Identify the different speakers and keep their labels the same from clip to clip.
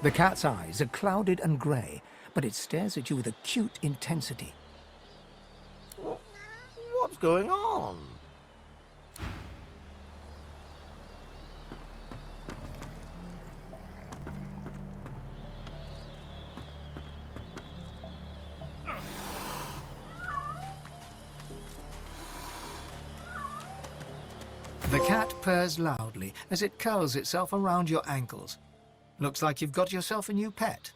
Speaker 1: The cat's eyes are clouded and grey, but it stares at you with acute intensity.
Speaker 2: What's going on?
Speaker 1: The cat purrs loudly as it curls itself around your ankles. Looks like you've got yourself a new pet.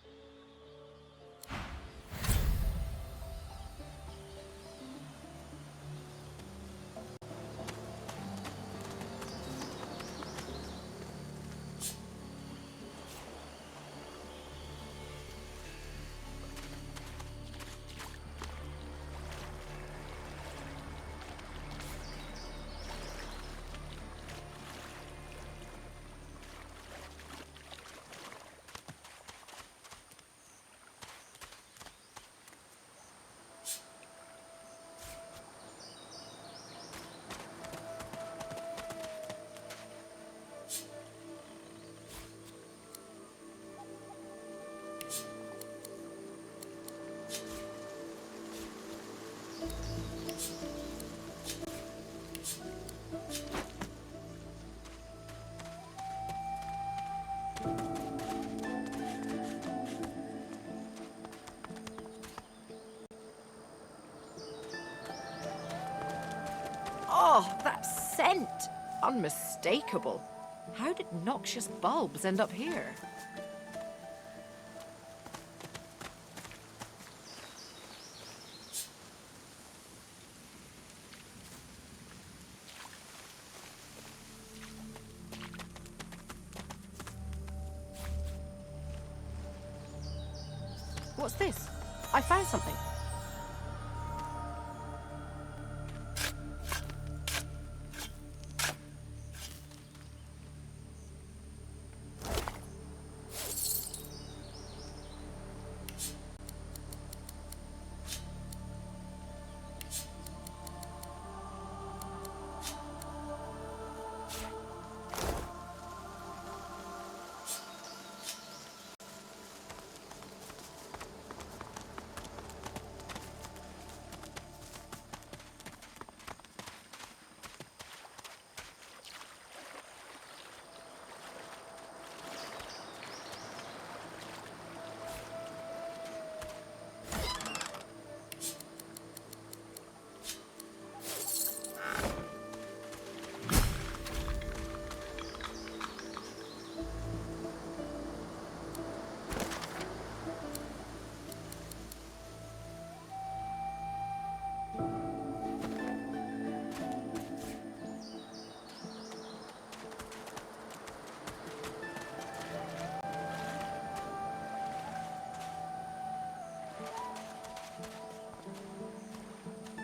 Speaker 3: Oh, that scent! Unmistakable. How did noxious bulbs end up here? What's this? I found something.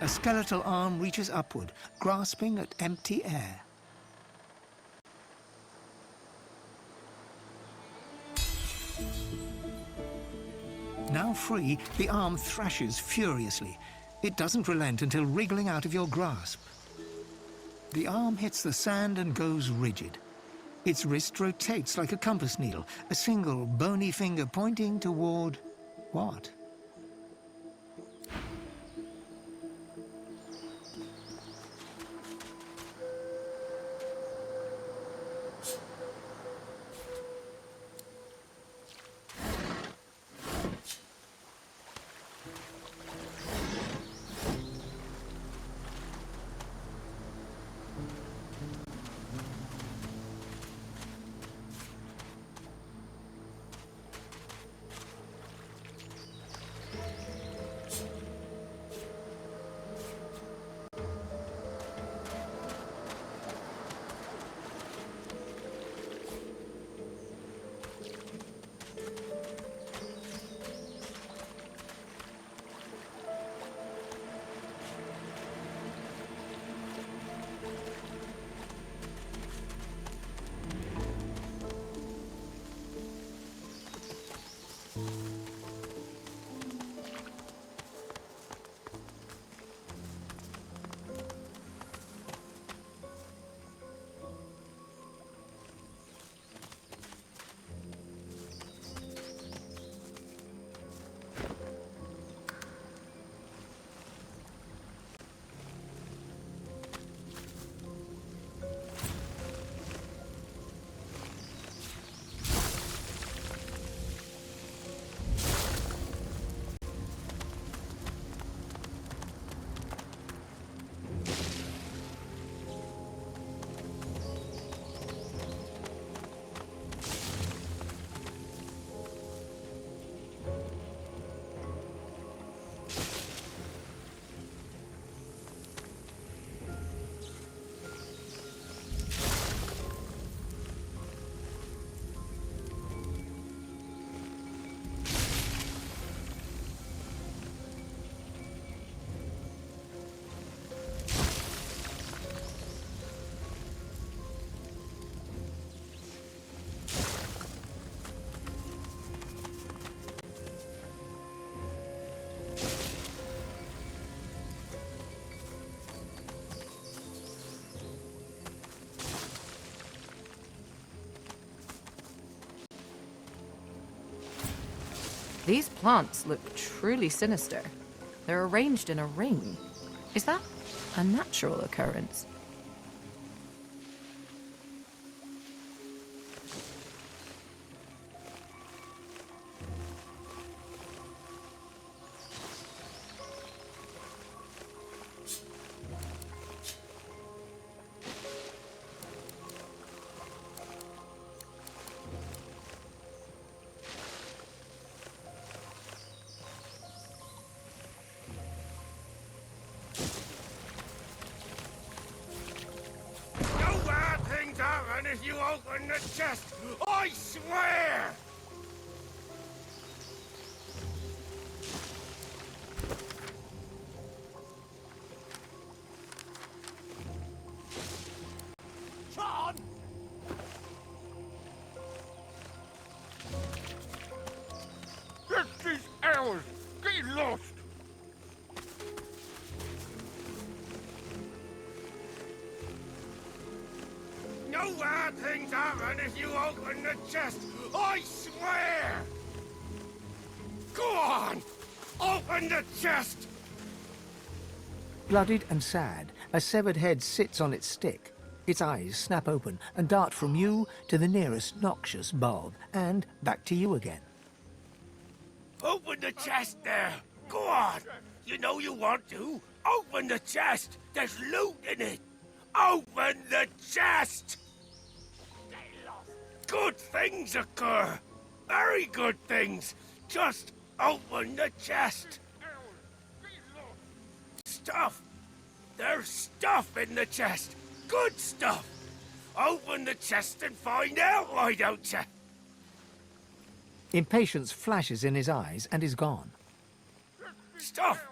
Speaker 1: A skeletal arm reaches upward, grasping at empty air. Now free, the arm thrashes furiously. It doesn't relent until wriggling out of your grasp. The arm hits the sand and goes rigid. Its wrist rotates like a compass needle, a single bony finger pointing toward what?
Speaker 3: These plants look truly sinister. They're arranged in a ring. Is that a natural occurrence?
Speaker 2: If you open the chest, I swear! John! This is ours! Get lost! No bad things happen if you open the chest, I swear! Go on! Open the chest!
Speaker 1: Bloodied and sad, a severed head sits on its stick. Its eyes snap open and dart from you to the nearest noxious bulb, and back to you again.
Speaker 2: Open the chest there! Go on! You know you want to. Open the chest! There's loot in it! Open the chest! Good things occur! Very good things! Just open the chest! Stuff! There's stuff in the chest! Good stuff! Open the chest and find out, why don't you?
Speaker 1: Impatience flashes in his eyes and is gone.
Speaker 2: Stuff!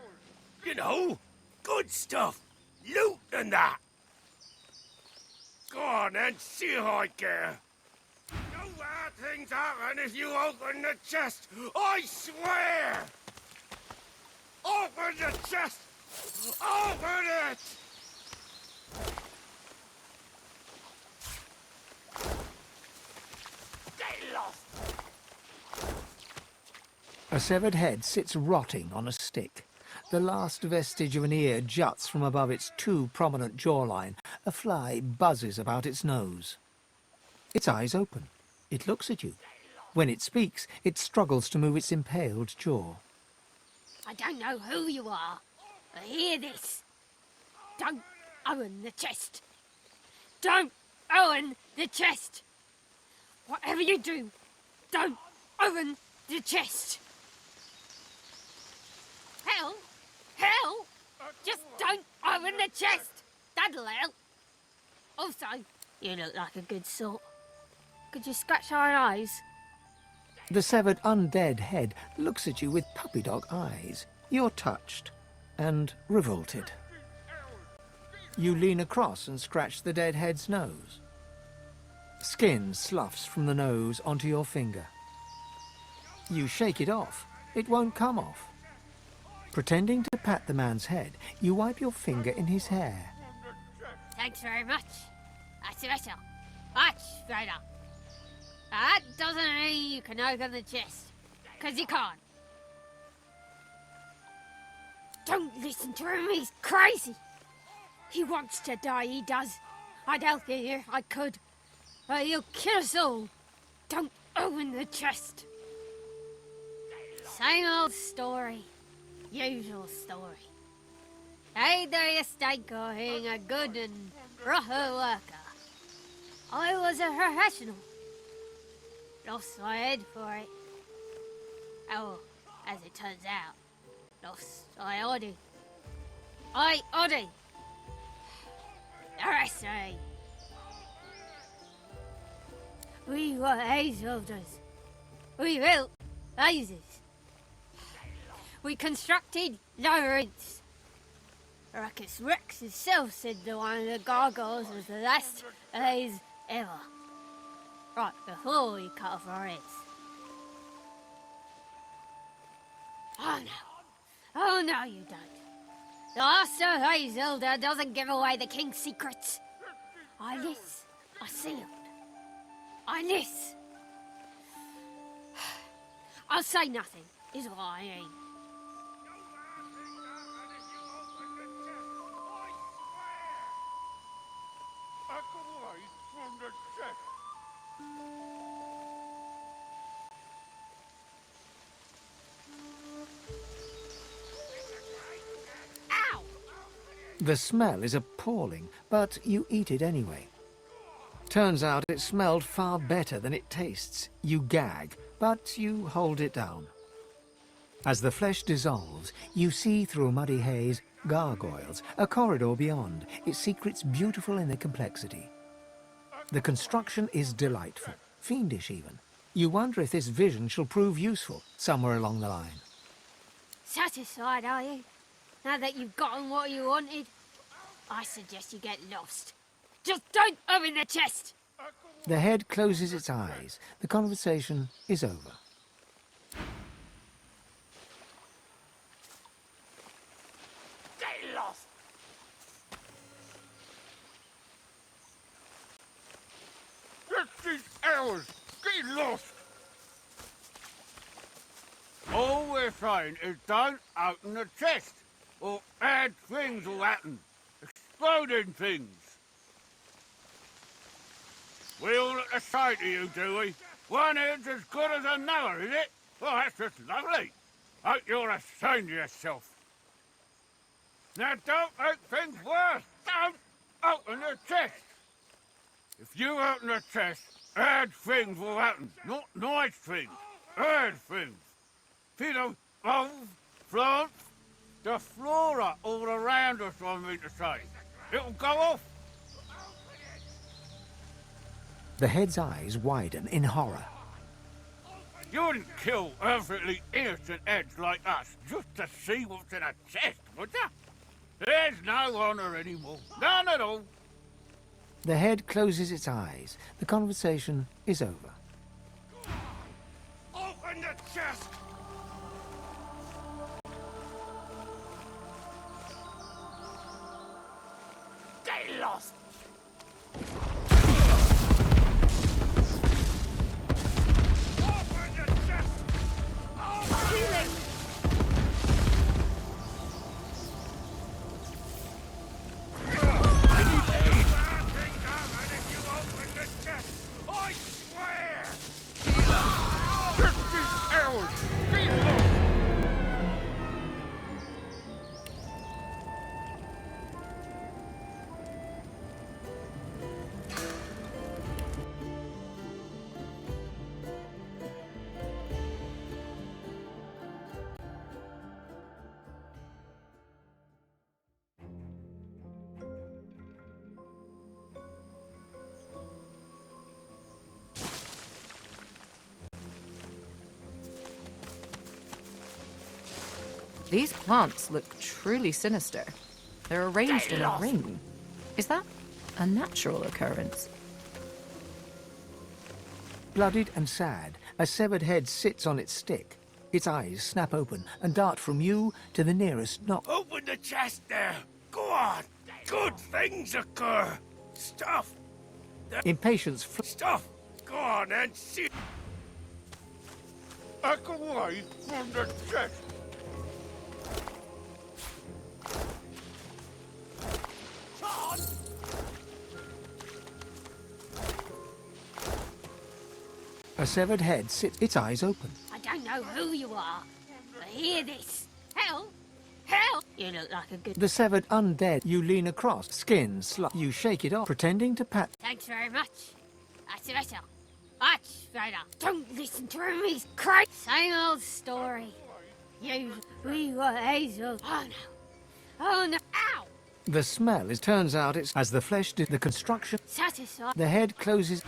Speaker 2: You know, good stuff! Loot and that! Go on then, see how I care! No bad things happen if you open the chest! I swear! Open the chest! Open it! Get lost!
Speaker 1: A severed head sits rotting on a stick. The last vestige of an ear juts from above its too prominent jawline. A fly buzzes about its nose. Its eyes open. It looks at you. When it speaks, it struggles to move its impaled jaw.
Speaker 4: I don't know who you are, but hear this. Don't open the chest. Don't open the chest. Whatever you do, don't open the chest. Hell, hell, just don't open the chest. That'll help. Also, you look like a good sort. Could you scratch our eyes?
Speaker 1: The severed undead head looks at you with puppy dog eyes. You're touched and revolted. You lean across and scratch the dead head's nose. Skin sloughs from the nose onto your finger. You shake it off. It won't come off. Pretending to pat the man's head, you wipe your finger in his hair.
Speaker 4: Thanks very much. That's better. Much better. That doesn't mean you can open the chest, 'cause you can't. Don't listen to him, he's crazy. He wants to die, he does. I'd help you here, I could. But he'll kill us all. Don't open the chest. Same old story. Usual story. Either you stink or being a good and proper worker. I was a professional. Lost my head for it. Oh, as it turns out, lost my body. I body. The rest of me. We were haze builders. We built houses. We constructed labyrinths. Ruckus Rex himself said that one of the gargoyles was the last haze ever. Right before we cut off our heads. Oh no. Oh no you don't. The Master Haze Elder doesn't give away the king's secrets. Eyeless are sealed. Eyeless. I'll say nothing. is what I mean.
Speaker 2: Back away from the chest.
Speaker 4: Ow!
Speaker 1: The smell is appalling, but you eat it anyway. Turns out it smelled far better than it tastes. You gag, but you hold it down. As the flesh dissolves, you see through a muddy haze gargoyles, a corridor beyond, its secrets beautiful in their complexity. The construction is delightful, fiendish even. You wonder if this vision shall prove useful somewhere along the line.
Speaker 4: Satisfied, are you? Now that you've gotten what you wanted, I suggest you get lost. Just don't open the chest!
Speaker 1: The head closes its eyes. The conversation is over.
Speaker 2: Get lost! Just these hours! Get lost! All we're saying is don't open the chest, or bad things will happen. Exploding things. We all at the same to you, do we? One head's as good as another, is it? Well, that's just lovely. Hope you're ashamed of yourself. Now, don't make things worse. Don't open the chest. If you open the chest, bad things will happen. Not nice things. Bad things. See the bulbs, plants, the flora all around us, I mean to say. It'll go off.
Speaker 1: The head's eyes widen in horror.
Speaker 2: You wouldn't kill perfectly innocent heads like us just to see what's in a chest, would you? There's no honor anymore. None at all.
Speaker 1: The head closes its eyes. The conversation is over.
Speaker 2: Open the chest! Get lost! Open the chest!
Speaker 3: Healing!
Speaker 2: I swear! Just these hours! Get lost!
Speaker 3: These plants look truly sinister. They're arranged in a ring. Is that a natural occurrence?
Speaker 1: Bloodied and sad, a severed head sits on its stick. Its eyes snap open and dart from you to the nearest knock.
Speaker 2: Open the chest there! Go on! Good things occur! Stuff!
Speaker 1: Impatience
Speaker 2: Stuff! Go on and see! Back away from the chest! John!
Speaker 1: A severed head sits, its eyes open.
Speaker 4: I don't know who you are, but hear this. Hell! Hell! You look like a good...
Speaker 1: The severed undead, you lean across, skin slut. You shake it off, pretending to pat.
Speaker 4: Thanks very much. That's better. Much better. Don't listen to him, he's crazy. Same old story. We were Hazel. Oh no. Oh no. Ow!
Speaker 1: The smell is, turns out it's, as the flesh did the construction,
Speaker 4: Satisfied.
Speaker 1: the head closes.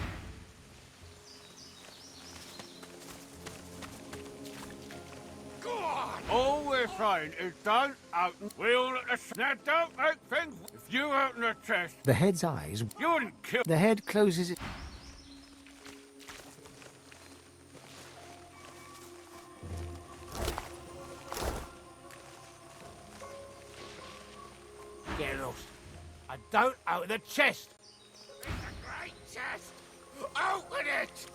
Speaker 2: Go on! All we're saying is don't open. We'll now don't make things. If you open the chest,
Speaker 1: The head's eyes,
Speaker 2: you wouldn't kill.
Speaker 1: the head closes it.
Speaker 2: Get lost. I don't open the chest. It's a great chest. Open it.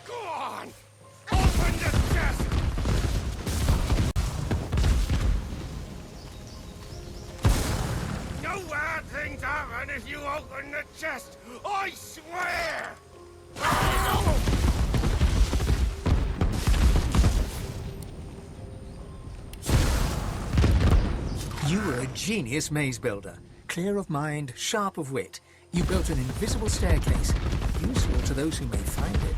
Speaker 2: Go on! Open the chest! No bad things happen if you open the chest! I swear!
Speaker 1: You were a genius maze builder. Clear of mind, sharp of wit. You built an invisible staircase, useful to those who may find it.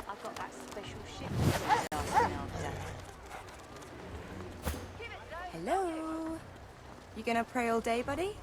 Speaker 5: I've got that special ship. Hello. You gonna pray all day, buddy?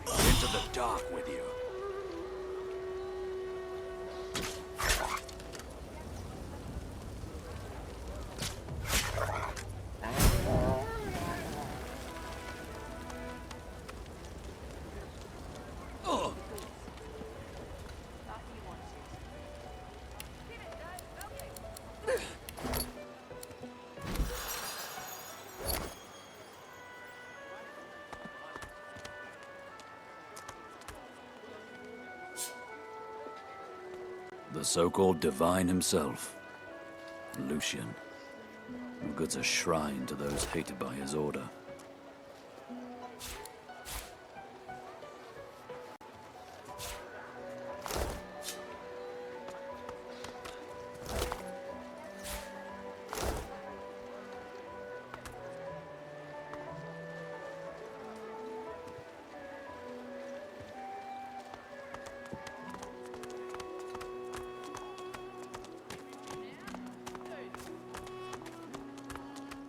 Speaker 2: Into the dark with you.
Speaker 6: The so-called divine himself, Lucian, who gives a shrine to those hated by his order.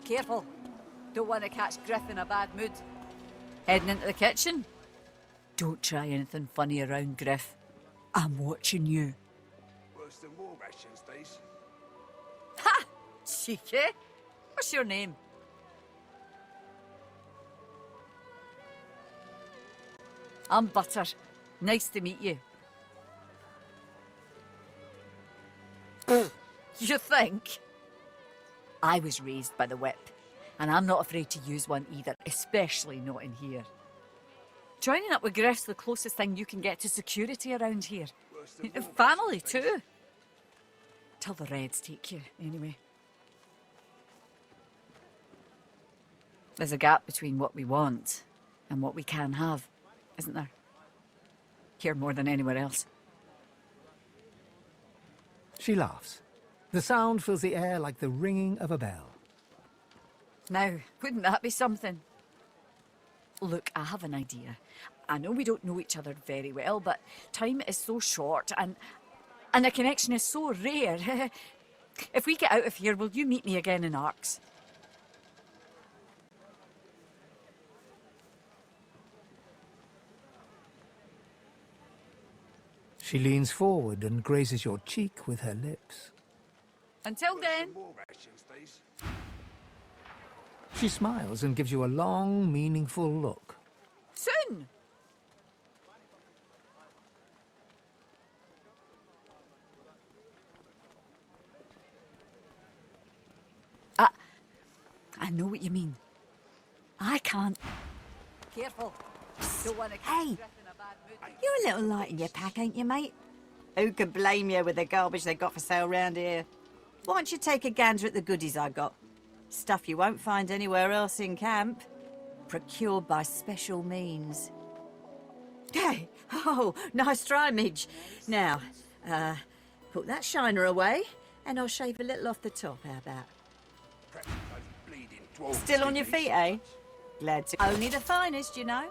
Speaker 7: Careful. Don't want to catch Griff in a bad mood. Heading into the kitchen? Don't try anything funny around Griff. I'm watching you.
Speaker 2: Worse than war rations, these.
Speaker 7: Ha! Cheeky. What's your name? I'm Butter. Nice to meet you. You think? I was raised by the whip, and I'm not afraid to use one either, especially not in here. Joining up with Griff's the closest thing you can get to security around here. Family, too. Till the Reds take you, anyway. There's a gap between what we want and what we can have, isn't there? Here more than anywhere else.
Speaker 1: She laughs. The sound fills the air like the ringing of a bell.
Speaker 7: Now, wouldn't that be something? Look, I have an idea. I know we don't know each other very well, but time is so short and a connection is so rare. If we get out of here, will you meet me again in Arks?
Speaker 1: She leans forward and grazes your cheek with her lips.
Speaker 7: Until then.
Speaker 2: More rations, please.
Speaker 1: She smiles and gives you a long, meaningful look.
Speaker 7: Soon! I know what you mean. I can't. Careful. Don't want to
Speaker 8: Hey, you're a little light in your pack, ain't you, mate? Who could blame you with the garbage they got for sale round here? Why don't you take a gander at the goodies I got? Stuff you won't find anywhere else in camp. Procured by special means. Hey, oh, nice try, Midge. Now, put that shiner away, and I'll shave a little off the top, how about?
Speaker 2: Perhaps those bleeding dwarves
Speaker 8: Still on your
Speaker 2: didn't
Speaker 8: feet,
Speaker 2: eat
Speaker 8: eh?
Speaker 2: so much.
Speaker 8: Glad to. Only the finest, you know.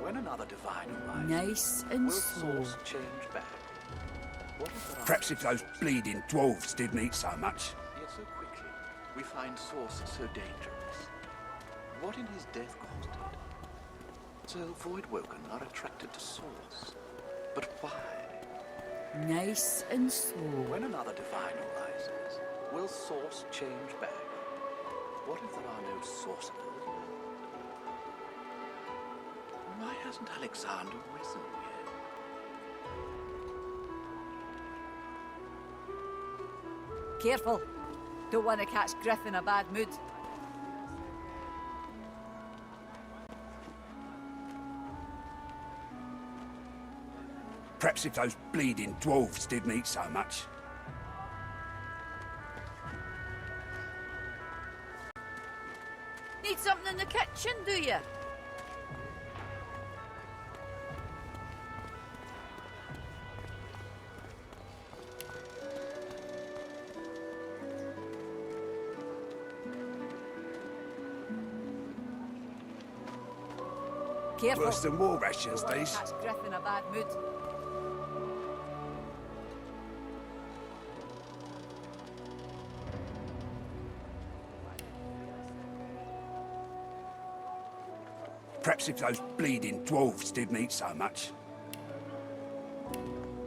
Speaker 6: When another divine arrives,
Speaker 7: Nice and
Speaker 6: will
Speaker 7: slow.
Speaker 6: source change back? What if there are
Speaker 2: Perhaps if those bleeding dwarves didn't eat so much.
Speaker 6: yet so quickly we find source so dangerous? What in his death caused it? So void-woken are attracted to source. But why?
Speaker 7: Nice and slow.
Speaker 6: When another divine arises, will source change back? What if there are no sorcerers left? Why hasn't Alexander risen yet?
Speaker 7: Careful. Don't want to catch Griff in a bad mood.
Speaker 2: Perhaps if those bleeding dwarves didn't eat so much.
Speaker 7: Need something in the kitchen, do you? Careful.
Speaker 2: Worse than war rations,
Speaker 7: Don't wanna
Speaker 2: these.
Speaker 7: catch Griff in a bad mood.
Speaker 2: Perhaps if those bleeding dwarves didn't eat so much.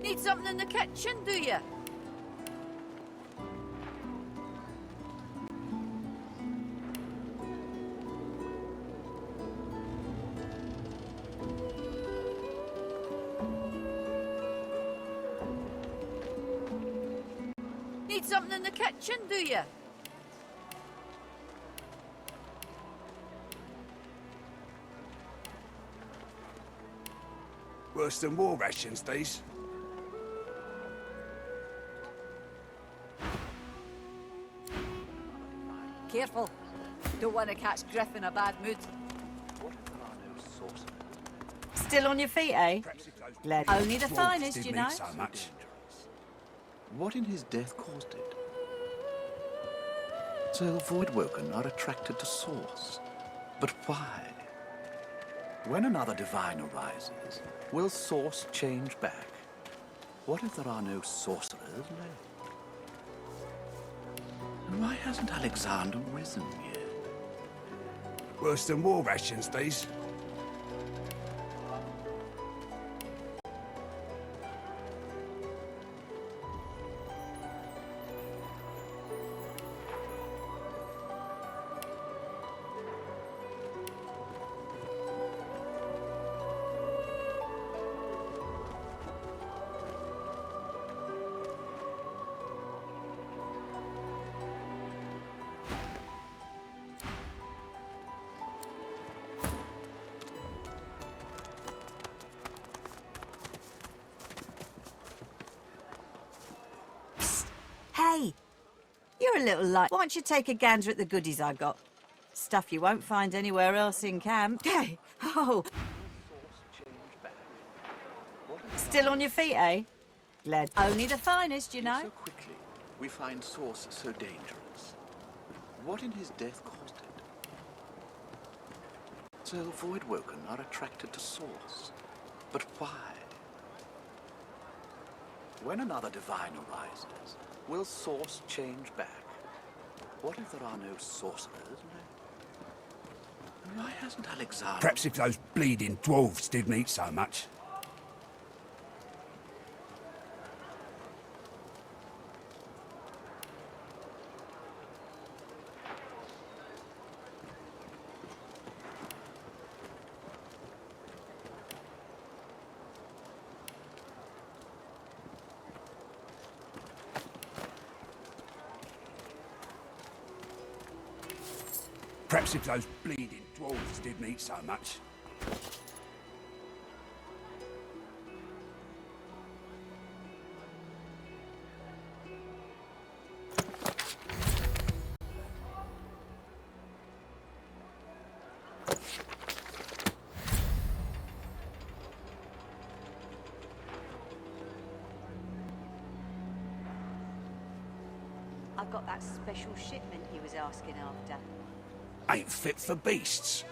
Speaker 7: Need something in the kitchen, do you? Need something in the kitchen, do you?
Speaker 2: Worse than war rations, these.
Speaker 7: Careful. Don't want to catch Griff in a bad mood.
Speaker 6: What if there are no sorcerers?
Speaker 8: Still on your feet, eh?
Speaker 2: Perhaps if those
Speaker 8: Glad.
Speaker 2: bleeding
Speaker 8: Only the
Speaker 2: dwarves
Speaker 8: finest, you
Speaker 2: didn't
Speaker 8: know.
Speaker 2: eat so much.
Speaker 6: Dangerous. What in his death caused it? So void-woken are attracted to source. But why? When another divine arises, will source change back? What if there are no sorcerers left? And why hasn't Alexander risen yet?
Speaker 2: Worse than war rations, these.
Speaker 8: Hey, you're a little light. Why don't you take a gander at the goodies I got? Stuff you won't find anywhere else in camp. Hey, oh,
Speaker 6: Source change back? What
Speaker 8: Still on your feet, eh? Glad. Only the finest, you know.
Speaker 6: So quickly, we find Source so dangerous. What in his death caused it? So the Voidwoken are attracted to Source. But why? When another divine arises, will Source change back? What if there are no sorcerers left? And why hasn't Alexander...
Speaker 2: Perhaps if those bleeding dwarves didn't eat so much. Perhaps if those bleeding dwarves didn't eat so much.
Speaker 5: I got that special shipment he was asking after.
Speaker 2: Ain't fit for beasts.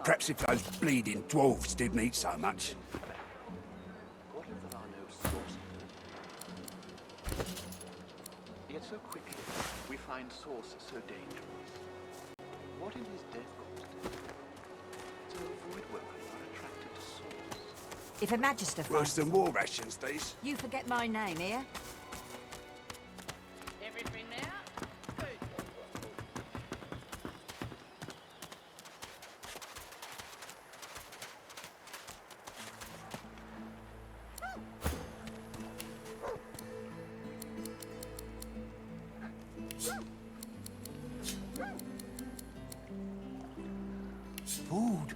Speaker 2: Perhaps if those bleeding dwarves didn't eat so much.
Speaker 6: What if there are no sorcerers? Yet so quickly, we find Source so dangerous. What in his death caused it? So the Voidwoken are attracted to Source.
Speaker 8: If a magister
Speaker 2: Worse
Speaker 8: finds
Speaker 2: than war rations, these.
Speaker 8: you forget my name here.
Speaker 5: Everything now? Good.
Speaker 2: Food.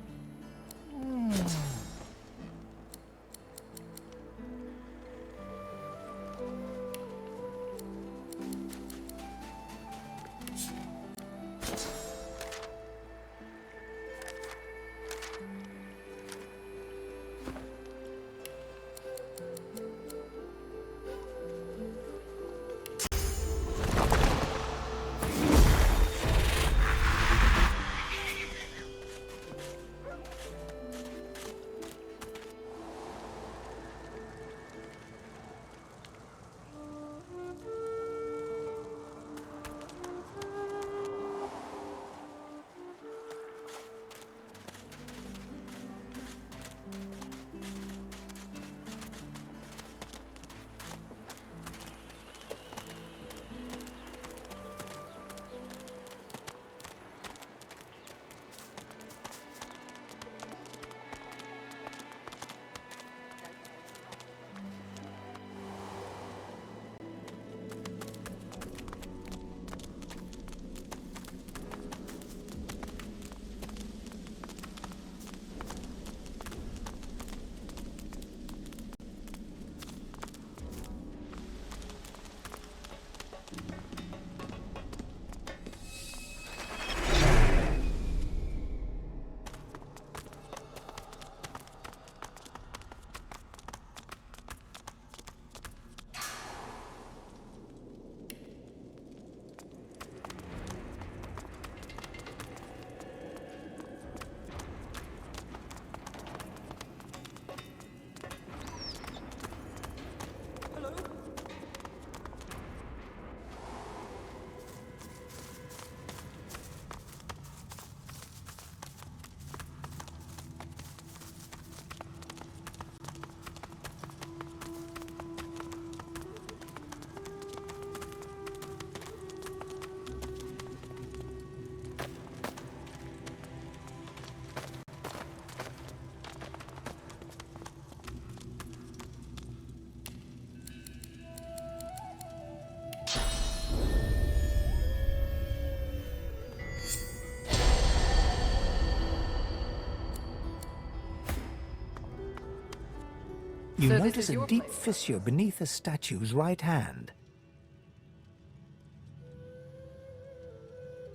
Speaker 1: You
Speaker 3: So this
Speaker 1: notice
Speaker 3: is
Speaker 1: a
Speaker 3: your
Speaker 1: deep
Speaker 3: place, then?
Speaker 1: fissure beneath the statue's right hand.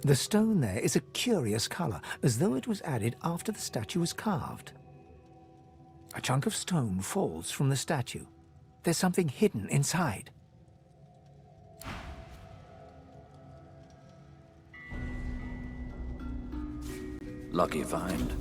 Speaker 1: The stone there is a curious colour, as though it was added after the statue was carved. A chunk of stone falls from the statue. There's something hidden inside.
Speaker 6: Lucky find.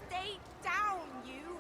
Speaker 5: Stay down, you!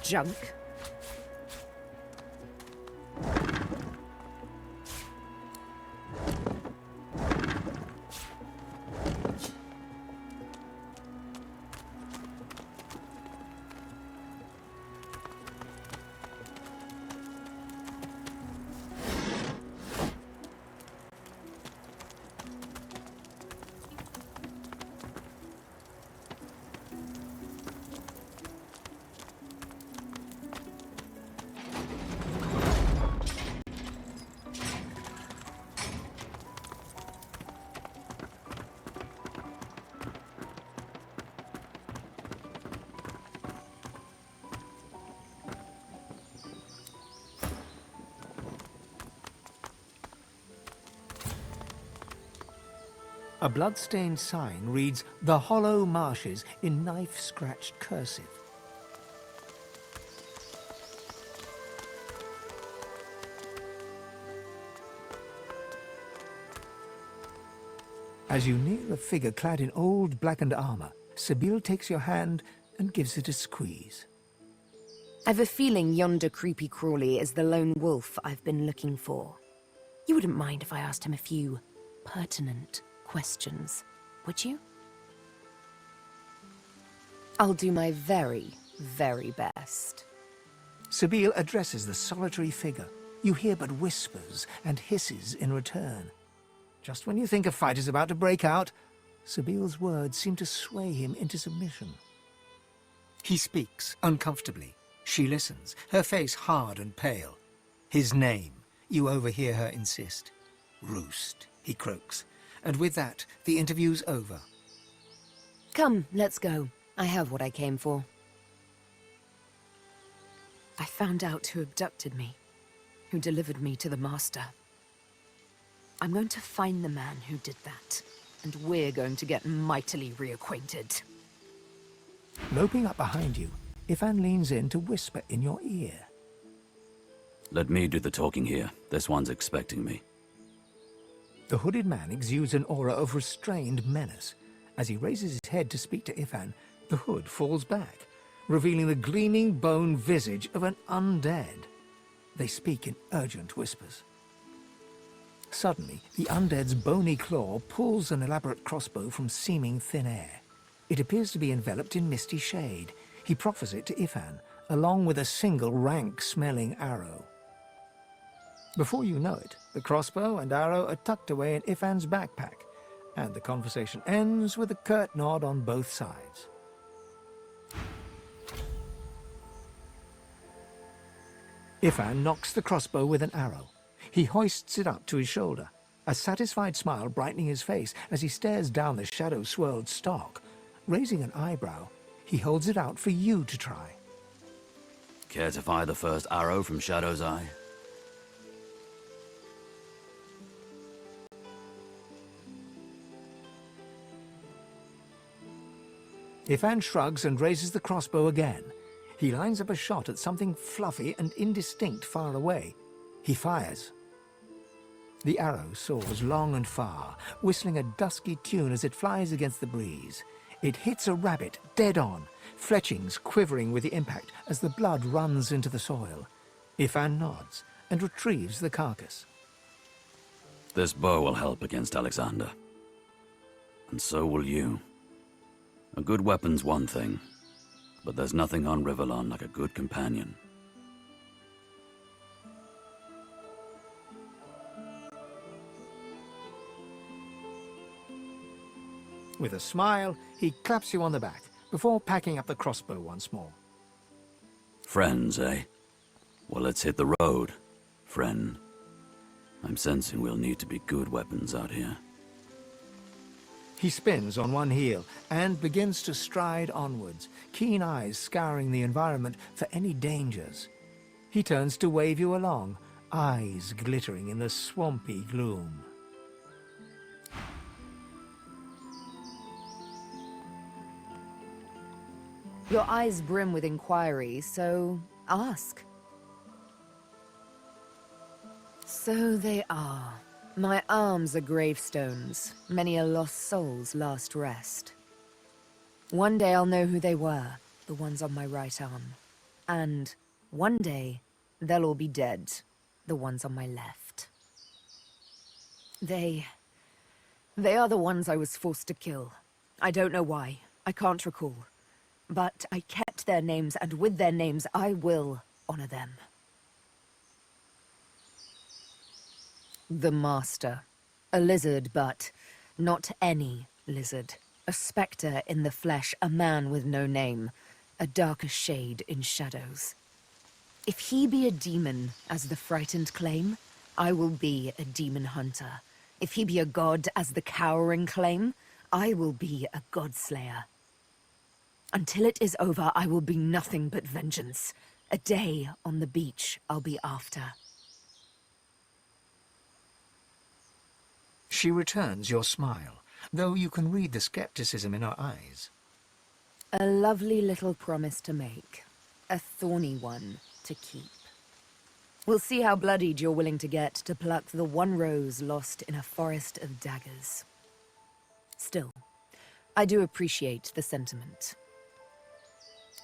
Speaker 9: Junk.
Speaker 1: A blood-stained sign reads, "The Hollow Marshes," in knife-scratched cursive. As you near a figure clad in old blackened armor, Sibyl takes your hand and gives it a squeeze.
Speaker 9: I've a feeling yonder creepy crawly is the lone wolf I've been looking for. You wouldn't mind if I asked him a few pertinent questions, would you? I'll do my very, very best.
Speaker 1: Sabine addresses the solitary figure. You hear but whispers and hisses in return. Just when you think a fight is about to break out, Sabile's words seem to sway him into submission. He speaks uncomfortably. She listens, her face hard and pale. His name, you overhear her insist. Roost, he croaks. And with that, the interview's over.
Speaker 9: Come, let's go. I have what I came for. I found out who abducted me, who delivered me to the Master. I'm going to find the man who did that, and we're going to get mightily reacquainted.
Speaker 1: Loping up behind you, Ifan leans in to whisper in your ear.
Speaker 6: Let me do the talking here. This one's expecting me.
Speaker 1: The hooded man exudes an aura of restrained menace. As he raises his head to speak to Ifan, the hood falls back, revealing the gleaming bone visage of an undead. They speak in urgent whispers. Suddenly, the undead's bony claw pulls an elaborate crossbow from seeming thin air. It appears to be enveloped in misty shade. He proffers it to Ifan, along with a single rank-smelling arrow. Before you know it, the crossbow and arrow are tucked away in Ifan's backpack, and the conversation ends with a curt nod on both sides. Ifan knocks the crossbow with an arrow. He hoists it up to his shoulder, a satisfied smile brightening his face as he stares down the shadow-swirled stock. Raising an eyebrow, he holds it out for you to try.
Speaker 6: Care to fire the first arrow from Shadow's Eye?
Speaker 1: Ifan shrugs and raises the crossbow again. He lines up a shot at something fluffy and indistinct far away. He fires. The arrow soars long and far, whistling a dusky tune as it flies against the breeze. It hits a rabbit dead on, fletchings quivering with the impact as the blood runs into the soil. Ifan nods and retrieves the carcass.
Speaker 6: This bow will help against Alexander. And so will you. A good weapon's one thing, but there's nothing on Rivellon like a good companion.
Speaker 1: With a smile, he claps you on the back, before packing up the crossbow once more.
Speaker 6: Friends, eh? Well, let's hit the road, friend. I'm sensing we'll need to be good weapons out here.
Speaker 1: He spins on one heel and begins to stride onwards, keen eyes scouring the environment for any dangers. He turns to wave you along, eyes glittering in the swampy gloom.
Speaker 9: Your eyes brim with inquiry, so ask. So they are. My arms are gravestones, many a lost soul's last rest. One day I'll know who they were, the ones on my right arm. And one day, they'll all be dead, the ones on my left. They are the ones I was forced to kill. I don't know why. I can't recall. But I kept their names, and with their names, I will honor them. The Master. A lizard, but not any lizard. A spectre in the flesh, a man with no name. A darker shade in shadows. If he be a demon, as the frightened claim, I will be a demon hunter. If he be a god, as the cowering claim, I will be a godslayer. Until it is over, I will be nothing but vengeance. A day on the beach I'll be after.
Speaker 1: She returns your smile, though you can read the skepticism in her eyes.
Speaker 9: A lovely little promise to make. A thorny one to keep. We'll see how bloodied you're willing to get to pluck the one rose lost in a forest of daggers. Still, I do appreciate the sentiment.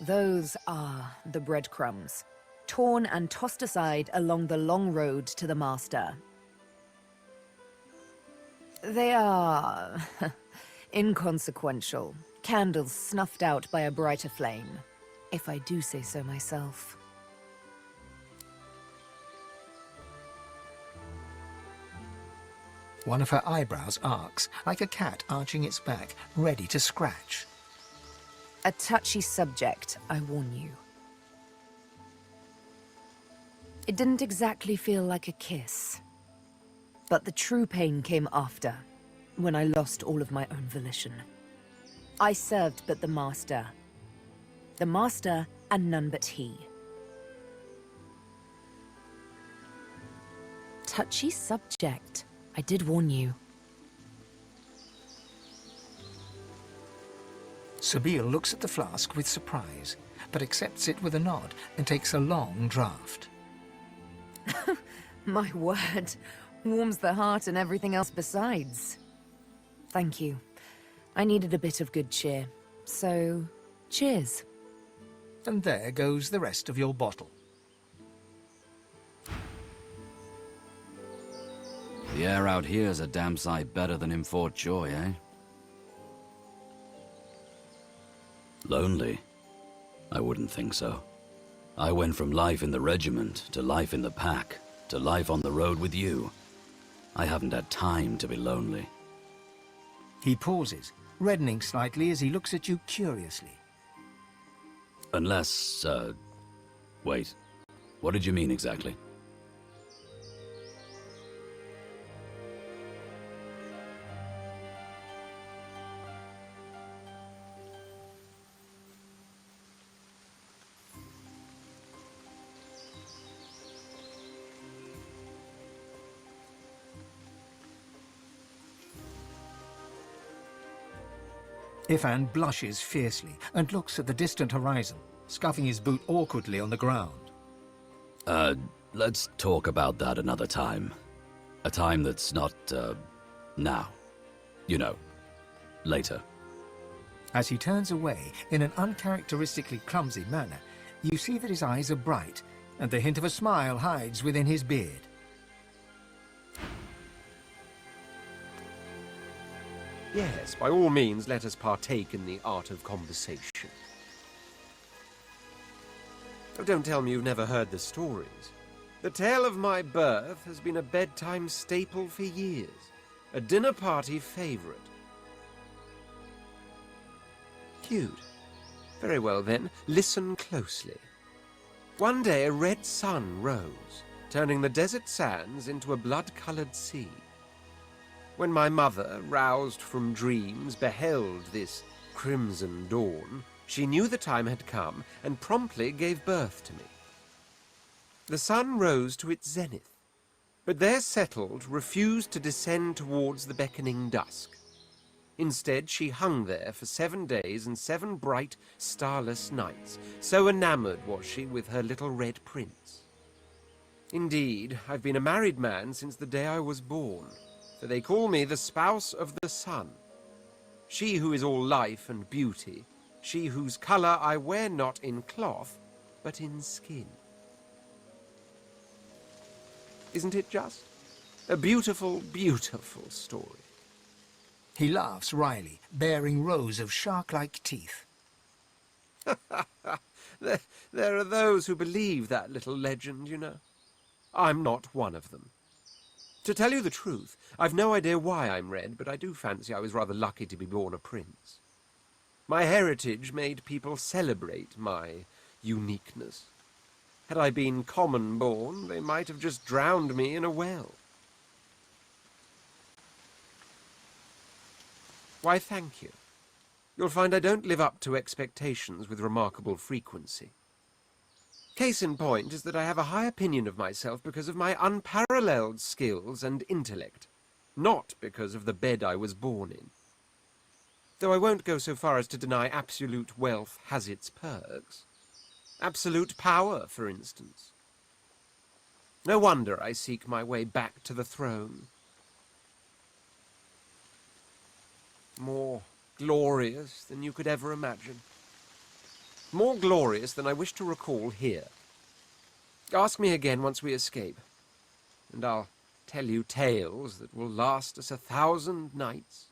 Speaker 9: Those are the breadcrumbs, torn and tossed aside along the long road to the Master. They are inconsequential, candles snuffed out by a brighter flame, if I do say so myself.
Speaker 1: One of her eyebrows arcs, like a cat arching its back, ready to scratch.
Speaker 9: A touchy subject, I warn you. It didn't exactly feel like a kiss. But the true pain came after, when I lost all of my own volition. I served but the Master. The Master and none but he. Touchy subject. I did warn you.
Speaker 1: Sabine looks at the flask with surprise, but accepts it with a nod and takes a long draught.
Speaker 9: My word, warms the heart and everything else besides. Thank you. I needed a bit of good cheer, so cheers.
Speaker 1: And there goes the rest of your bottle.
Speaker 10: The air out here's a damn sight better than in Fort Joy, eh? Lonely? I wouldn't think so. I went from life in the regiment, to life in the pack, to life on the road with you. I haven't had time to be lonely.
Speaker 1: He pauses, reddening slightly as he looks at you curiously.
Speaker 10: Unless, wait. What did you mean exactly?
Speaker 1: Ifan blushes fiercely and looks at the distant horizon, scuffing his boot awkwardly on the ground.
Speaker 10: Let's talk about that another time. A time that's not, now. You know, later.
Speaker 1: As he turns away in an uncharacteristically clumsy manner, you see that his eyes are bright, and the hint of a smile hides within his beard.
Speaker 2: Yes, by all means, let us partake in the art of conversation. Oh, don't tell me you've never heard the stories. The tale of my birth has been a bedtime staple for years, a dinner party favorite. Cute. Very well then, listen closely. One day a red sun rose, turning the desert sands into a blood-colored sea. When my mother, roused from dreams, beheld this crimson dawn, she knew the time had come and promptly gave birth to me. The sun rose to its zenith, but there settled, refused to descend towards the beckoning dusk. Instead, she hung there for 7 days and 7 bright, starless nights, so enamored was she with her little red prince. Indeed, I've been a married man since the day I was born, for they call me the spouse of the sun. She who is all life and beauty, she whose colour I wear not in cloth, but in skin. Isn't it just? A beautiful, beautiful story.
Speaker 1: He laughs wryly, baring rows of shark-like teeth.
Speaker 2: There are those who believe that little legend, you know. I'm not one of them. To tell you the truth, I've no idea why I'm red, but I do fancy I was rather lucky to be born a prince. My heritage made people celebrate my uniqueness. Had I been common-born, they might have just drowned me in a well. Why, thank you. You'll find I don't live up to expectations with remarkable frequency. Case in point is that I have a high opinion of myself because of my unparalleled skills and intellect, not because of the bed I was born in. Though I won't go so far as to deny absolute wealth has its perks. Absolute power, for instance. No wonder I seek my way back to the throne. More glorious than you could ever imagine.
Speaker 11: more glorious than I wish to recall here. Ask me again once we escape, and I'll tell you tales that will last us 1,000 nights.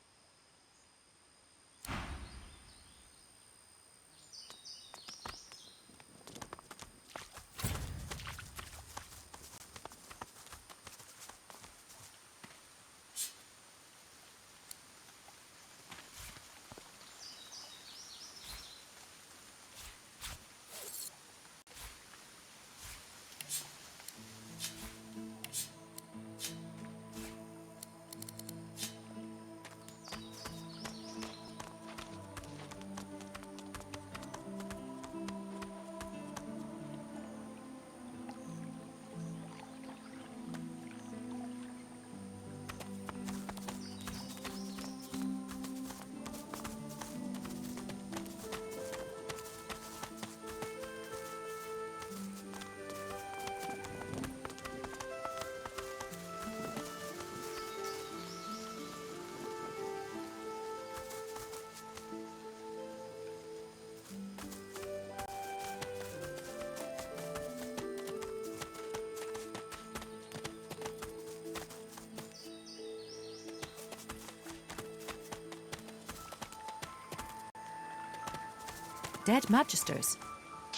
Speaker 3: Dead magisters.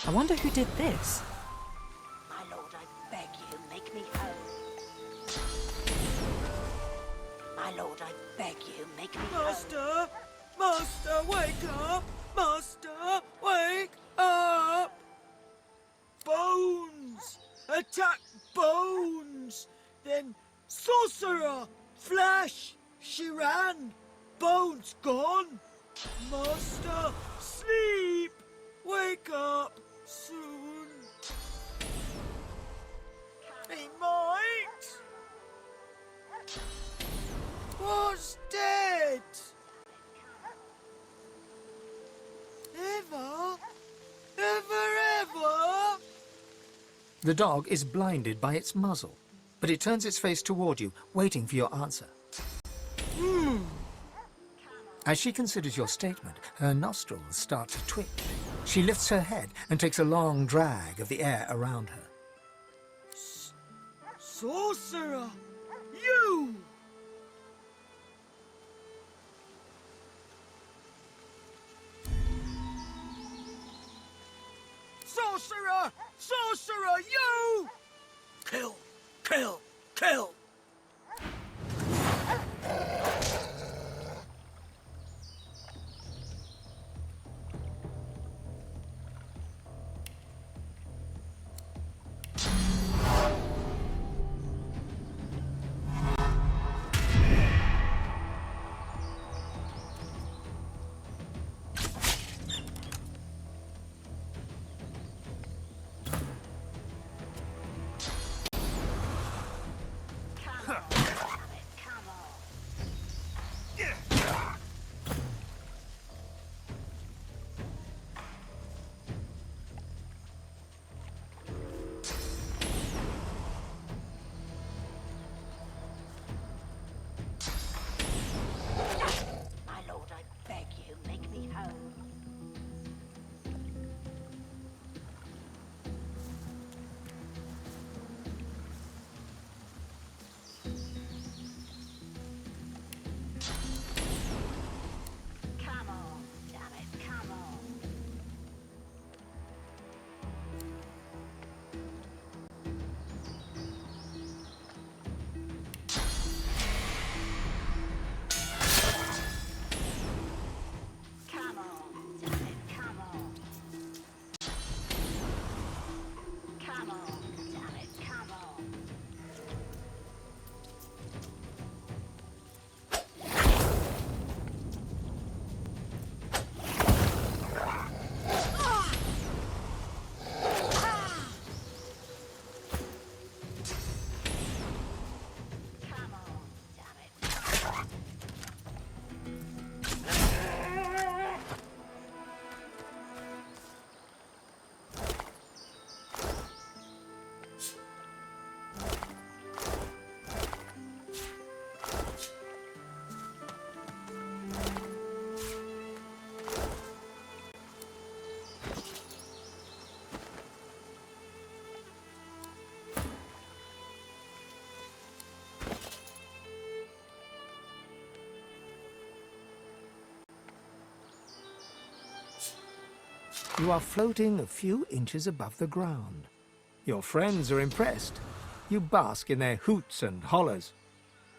Speaker 3: I wonder who did this.
Speaker 5: My lord, I beg you, make me whole. My lord, I beg you, make me whole.
Speaker 2: Master! Master, wake up! Master, wake up! Bones! Attack Bones! Then Sorcerer! Flash! She ran! Bones gone! Master, sleep! Wake up soon! He might! Was dead! Ever? Ever?
Speaker 1: The dog is blinded by its muzzle, but it turns its face toward you, waiting for your answer. As she considers your statement, her nostrils start to twitch. She lifts her head and takes a long drag of the air around her.
Speaker 2: Sorcerer! You! Sorcerer! Sorcerer, you! Kill! Kill! Kill!
Speaker 1: You are floating a few inches above the ground. Your friends are impressed. You bask in their hoots and hollers.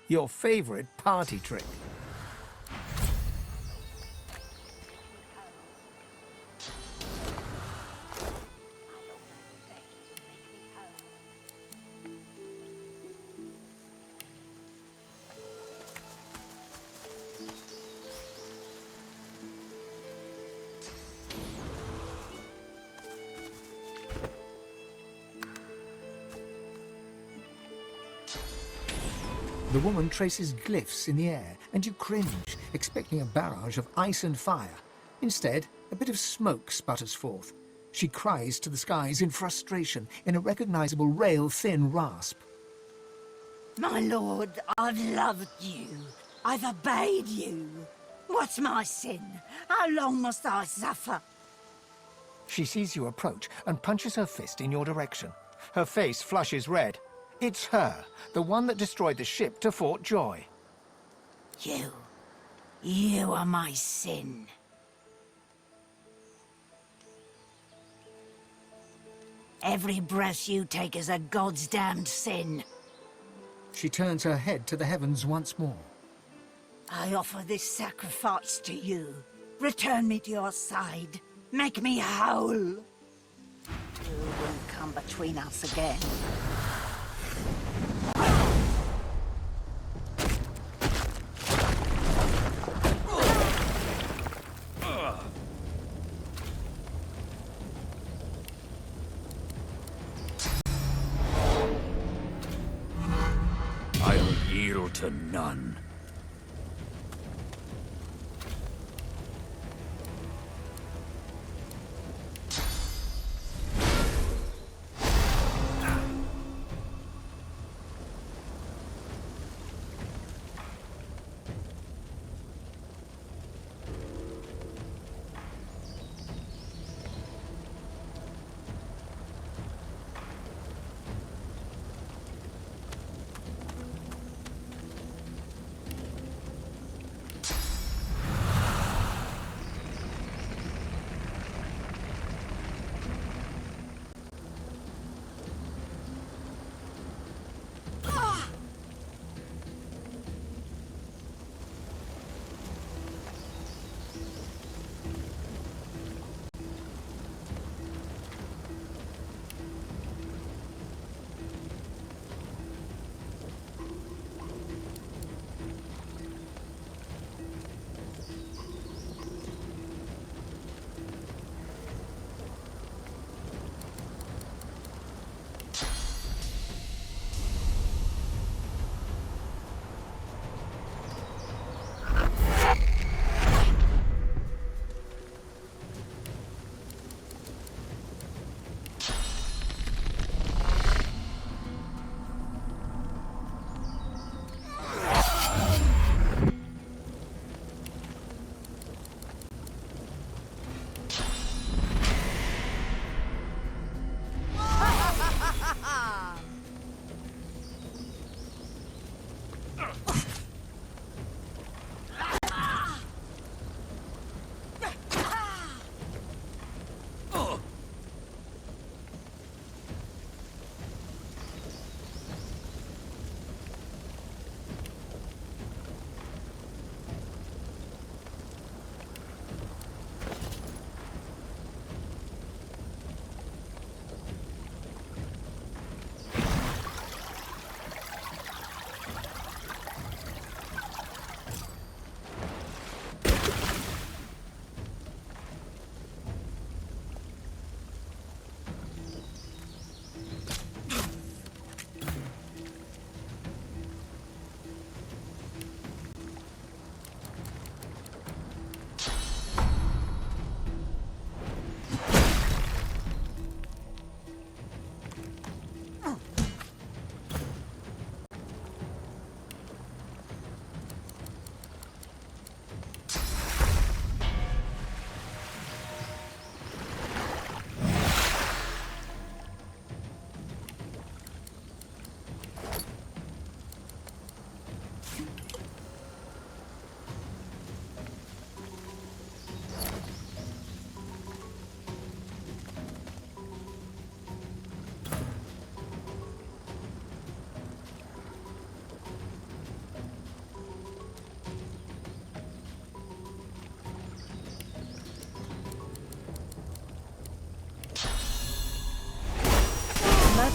Speaker 1: Your favorite party trick. The woman traces glyphs in the air, and you cringe, expecting a barrage of ice and fire. Instead, a bit of smoke sputters forth. She cries to the skies in frustration, in a recognizable rail-thin rasp.
Speaker 8: My lord, I've loved you. I've obeyed you. What's my sin? How long must I suffer?
Speaker 1: She sees you approach and punches her fist in your direction. Her face flushes red. It's her, the one that destroyed the ship to Fort Joy.
Speaker 8: You are my sin. Every breath you take is a god's damned sin.
Speaker 1: She turns her head to the heavens once more.
Speaker 8: I offer this sacrifice to you. Return me to your side. Make me whole. You won't come between us again.
Speaker 6: I'll yield to none.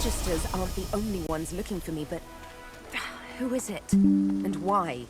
Speaker 9: registers aren't the only ones looking for me, but who is it? And why?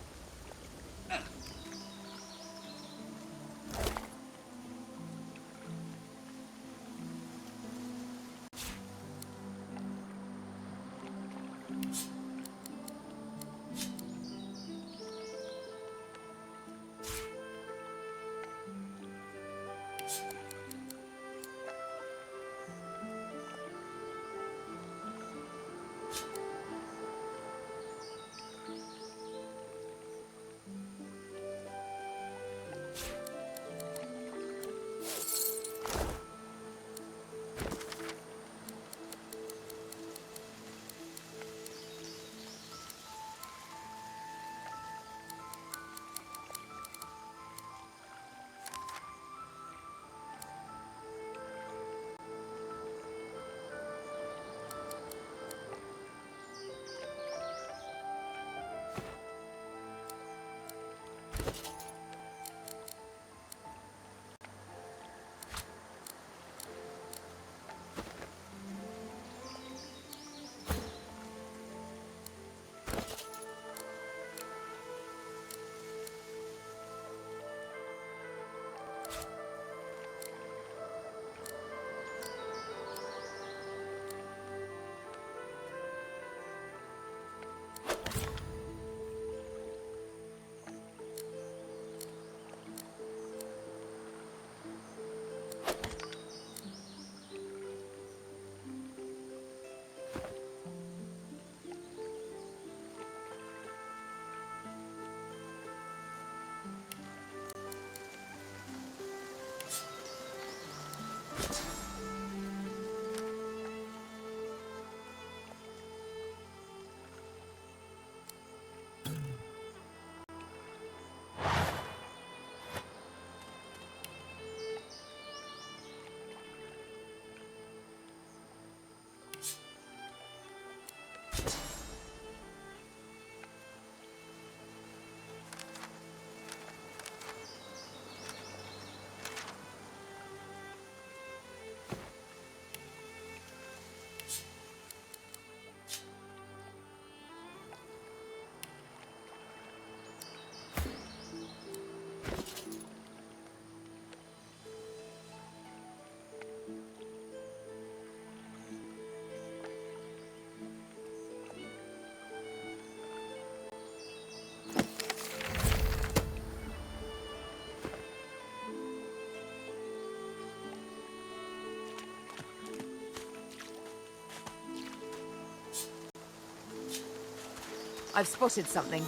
Speaker 9: I've spotted something.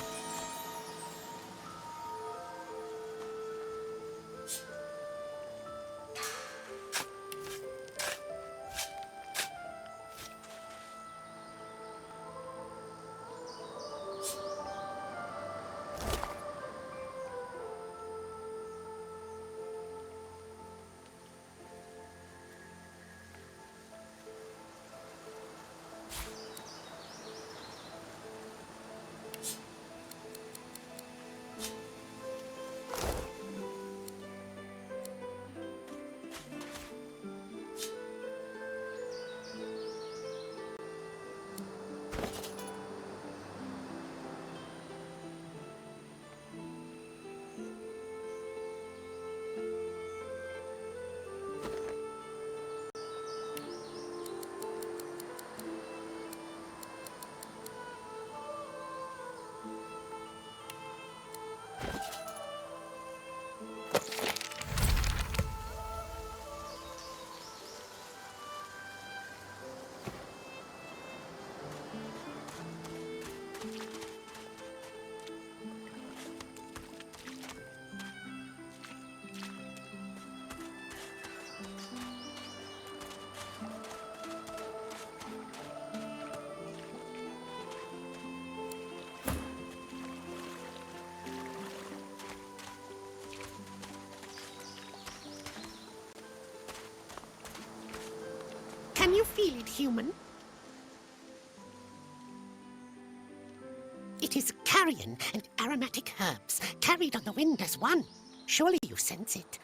Speaker 12: Can you feel it, human? It is carrion and aromatic herbs, carried on the wind as one. Surely you sense it.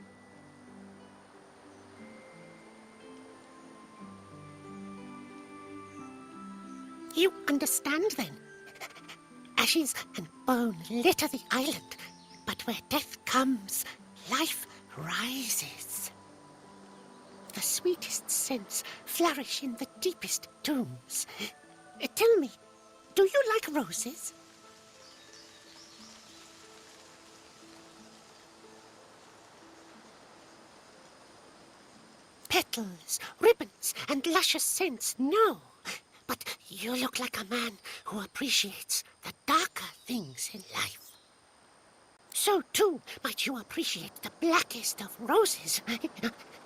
Speaker 12: You understand then? Ashes and bone litter the island, but where death comes, life rises. The sweetest scents flourish in the deepest tombs. Tell me, do you like roses? Petals, ribbons, and luscious scents, no. But you look like a man who appreciates the darker things in life. So, too, might you appreciate the blackest of roses.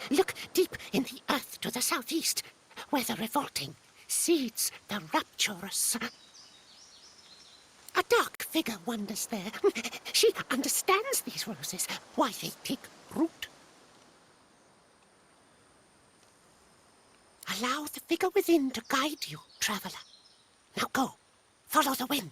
Speaker 12: Look deep in the earth to the southeast, where the revolting seeds the rapturous. A dark figure wanders there. She understands these roses, why they take root. Allow the figure within to guide you, traveler. Now go, follow the wind.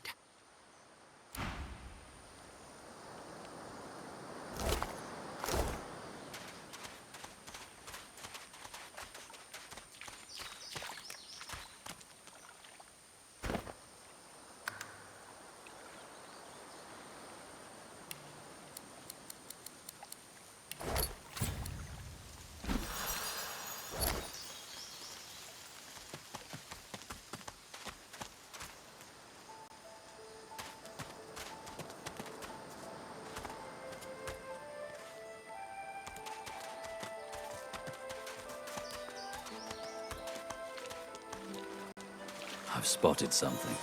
Speaker 10: I've spotted something.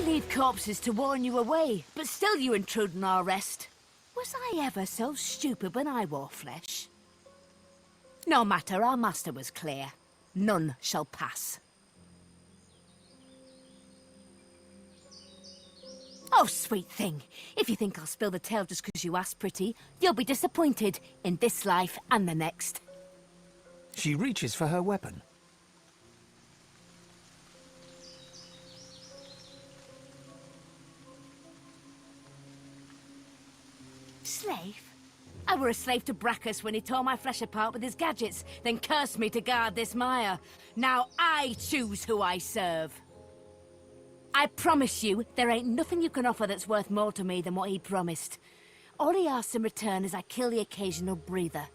Speaker 13: leave corpses to warn you away, but still you intrude on our rest. Was I ever so stupid when I wore flesh? No matter, our master was clear. None shall pass. Oh, sweet thing. If you think I'll spill the tale just 'cause you asked, pretty, you'll be disappointed in this life and the next.
Speaker 1: She reaches for her weapon.
Speaker 13: Slave? I were a slave to Brachus when he tore my flesh apart with his gadgets, then cursed me to guard this mire. Now I choose who I serve. I promise you, there ain't nothing you can offer that's worth more to me than what he promised. All he asks in return is I kill the occasional breather.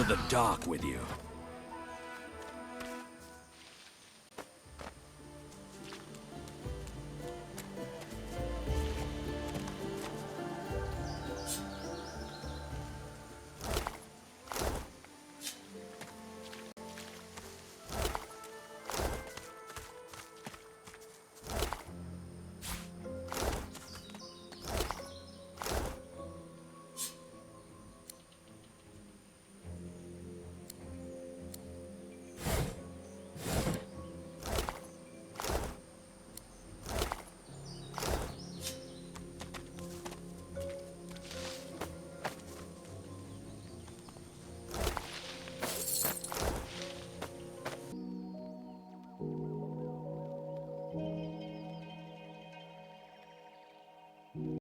Speaker 10: into the dark with you.